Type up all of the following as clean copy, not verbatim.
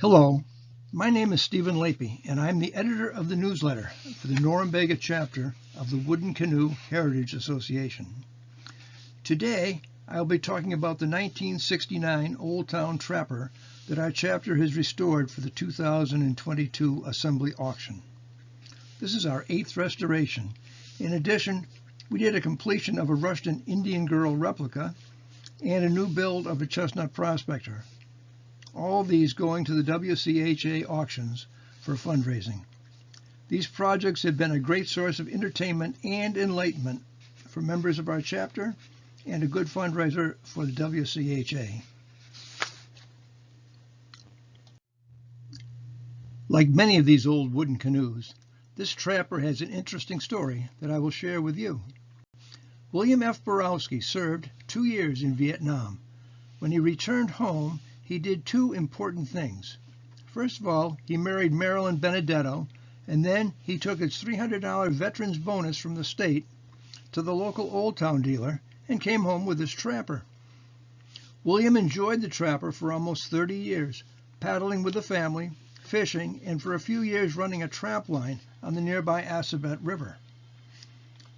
Hello, my name is Stephen Lapey, and I'm the editor of the newsletter for the Norumbega Chapter of the Wooden Canoe Heritage Association. Today, I'll be talking about the 1969 Old Town Trapper that our chapter has restored for the 2022 Assembly Auction. This is our 8th restoration. In addition, we did a completion of a Rushton Indian Girl replica and a new build of a Chestnut Prospector. All of these going to the WCHA auctions for fundraising. These projects have been a great source of entertainment and enlightenment for members of our chapter and a good fundraiser for the WCHA. Like many of these old wooden canoes, this trapper has an interesting story that I will share with you. William F. Borowski served 2 years in Vietnam. When he returned home, he did 2 important things. First of all, he married Marilyn Benedetto, and then he took his $300 veterans bonus from the state to the local Old Town dealer and came home with his trapper. William enjoyed the trapper for almost 30 years, paddling with the family, fishing, and for a few years running a trap line on the nearby Assabet River.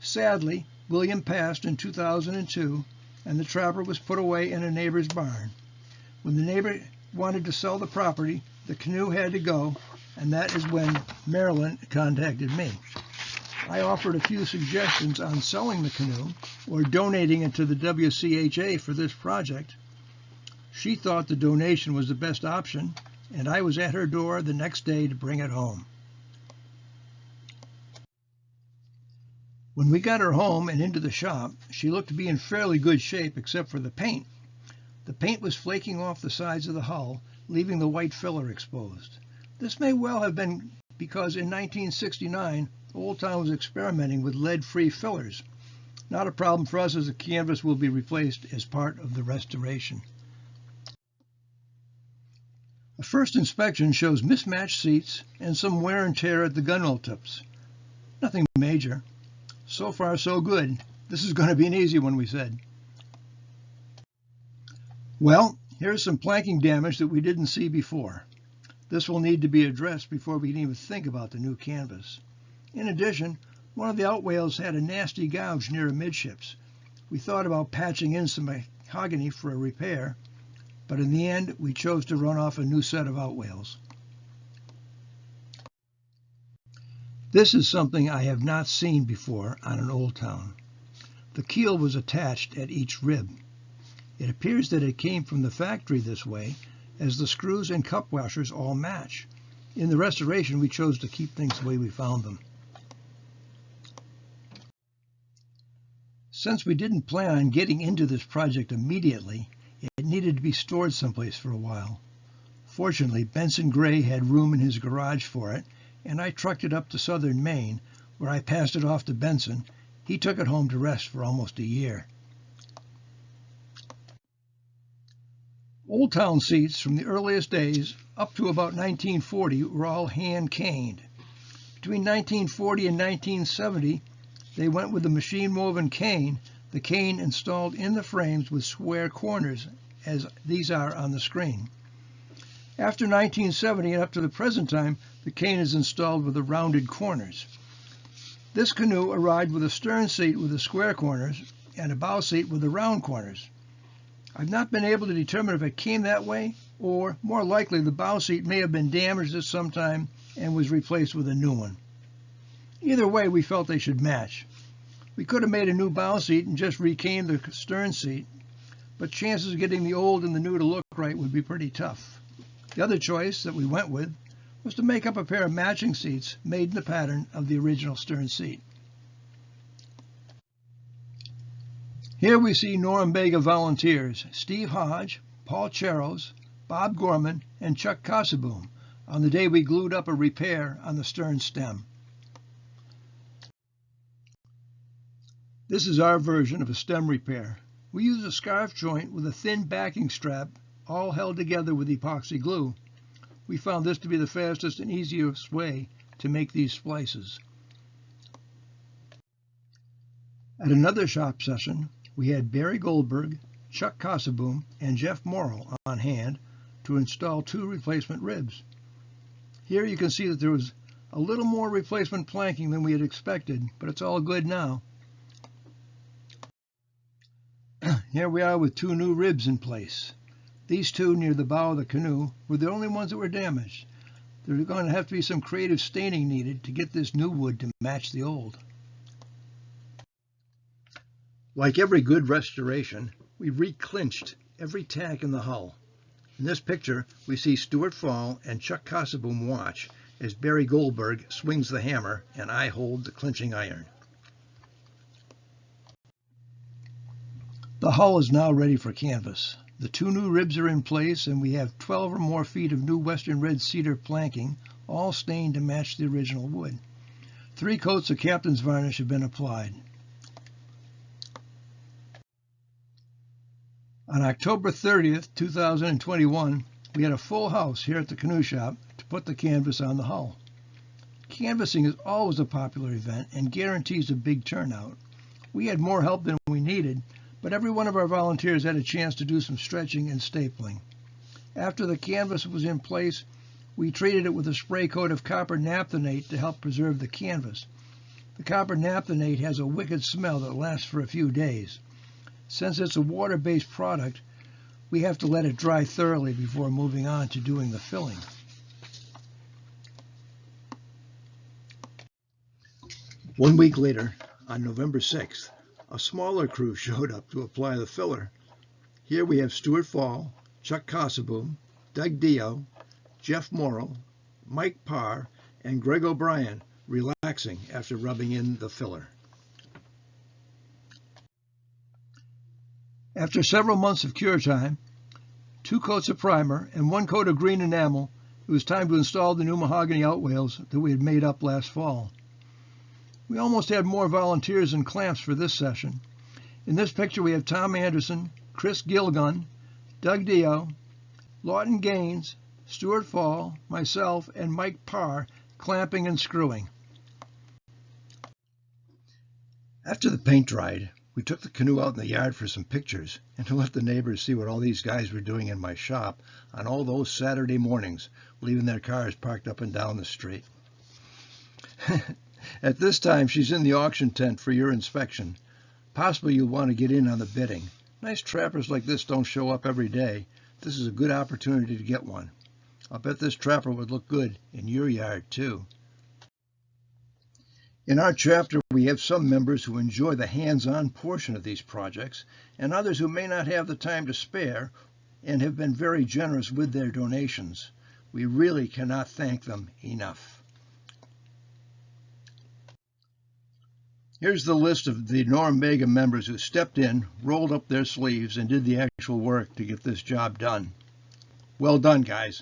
Sadly, William passed in 2002, and the trapper was put away in a neighbor's barn. When the neighbor wanted to sell the property, the canoe had to go, and that is when Marilyn contacted me. I offered a few suggestions on selling the canoe or donating it to the WCHA for this project. She thought the donation was the best option, and I was at her door the next day to bring it home. When we got her home and into the shop, she looked to be in fairly good shape except for the paint. The paint was flaking off the sides of the hull, leaving the white filler exposed. This may well have been because in 1969, Old Town was experimenting with lead-free fillers. Not a problem for us, as the canvas will be replaced as part of the restoration. A first inspection shows mismatched seats and some wear and tear at the gunwale tips. Nothing major. So far, so good. This is going to be an easy one, we said. Well, here's some planking damage that we didn't see before. This will need to be addressed before we can even think about the new canvas. In addition, one of the outwales had a nasty gouge near amidships. We thought about patching in some mahogany for a repair, but in the end, we chose to run off a new set of outwales. This is something I have not seen before on an Old Town. The keel was attached at each rib. It appears that it came from the factory this way, as the screws and cup washers all match. In the restoration, we chose to keep things the way we found them. Since we didn't plan on getting into this project immediately, it needed to be stored someplace for a while. Fortunately, Benson Gray had room in his garage for it, and I trucked it up to southern Maine, where I passed it off to Benson. He took it home to rest for almost a year. Old Town seats from the earliest days up to about 1940 were all hand caned. Between 1940 and 1970, they went with the machine-woven cane, the cane installed in the frames with square corners, as these are on the screen. After 1970 and up to the present time, the cane is installed with the rounded corners. This canoe arrived with a stern seat with the square corners and a bow seat with the round corners. I've not been able to determine if it came that way, or more likely the bow seat may have been damaged at some time and was replaced with a new one. Either way, we felt they should match. We could have made a new bow seat and just recaned the stern seat, but chances of getting the old and the new to look right would be pretty tough. The other choice that we went with was to make up a pair of matching seats made in the pattern of the original stern seat. Here we see Norumbega volunteers, Steve Hodge, Paul Cheros, Bob Gorman, and Chuck Casaboom, on the day we glued up a repair on the stern stem. This is our version of a stem repair. We use a scarf joint with a thin backing strap, all held together with epoxy glue. We found this to be the fastest and easiest way to make these splices. At another shop session, we had Barry Goldberg, Chuck Casaboom, and Jeff Morrill on hand to install 2 replacement ribs. Here you can see that there was a little more replacement planking than we had expected, but it's all good now. Here we are with 2 new ribs in place. These 2 near the bow of the canoe were the only ones that were damaged. There's going to have to be some creative staining needed to get this new wood to match the old. Like every good restoration, we re-clinched every tack in the hull. In this picture, we see Stuart Fall and Chuck Cossaboom watch as Barry Goldberg swings the hammer and I hold the clinching iron. The hull is now ready for canvas. The 2 new ribs are in place, and we have 12 or more feet of new Western red cedar planking, all stained to match the original wood. 3 coats of captain's varnish have been applied. On October 30th, 2021, we had a full house here at the canoe shop to put the canvas on the hull. Canvassing is always a popular event and guarantees a big turnout. We had more help than we needed, but every one of our volunteers had a chance to do some stretching and stapling. After the canvas was in place, we treated it with a spray coat of copper naphthenate to help preserve the canvas. The copper naphthenate has a wicked smell that lasts for a few days. Since it's a water-based product, we have to let it dry thoroughly before moving on to doing the filling. One week later, on November 6th, a smaller crew showed up to apply the filler. Here we have Stuart Fall, Chuck Cossaboom, Doug Dio, Jeff Morrill, Mike Parr, and Greg O'Brien relaxing after rubbing in the filler. After several months of cure time, 2 coats of primer, and 1 coat of green enamel, it was time to install the new mahogany outwails that we had made up last fall. We almost had more volunteers than clamps for this session. In this picture we have Tom Anderson, Chris Gilgun, Doug Dio, Lawton Gaines, Stuart Fall, myself, and Mike Parr clamping and screwing. After the paint dried, we took the canoe out in the yard for some pictures and to let the neighbors see what all these guys were doing in my shop on all those Saturday mornings, leaving their cars parked up and down the street. At this time, she's in the auction tent for your inspection. Possibly you'll want to get in on the bidding. Nice trappers like this don't show up every day. This is a good opportunity to get one. I'll bet this trapper would look good in your yard, too. In our chapter, we have some members who enjoy the hands-on portion of these projects, and others who may not have the time to spare and have been very generous with their donations. We really cannot thank them enough. Here's the list of the Norumbega members who stepped in, rolled up their sleeves, and did the actual work to get this job done. Well done, guys.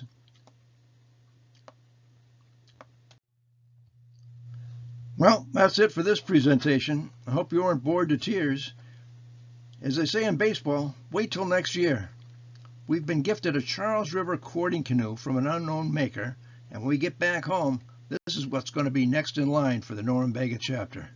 Well, that's it for this presentation. I hope you weren't bored to tears. As they say in baseball, wait till next year. We've been gifted a Charles River cording canoe from an unknown maker, and when we get back home, this is what's going to be next in line for the Norumbega chapter.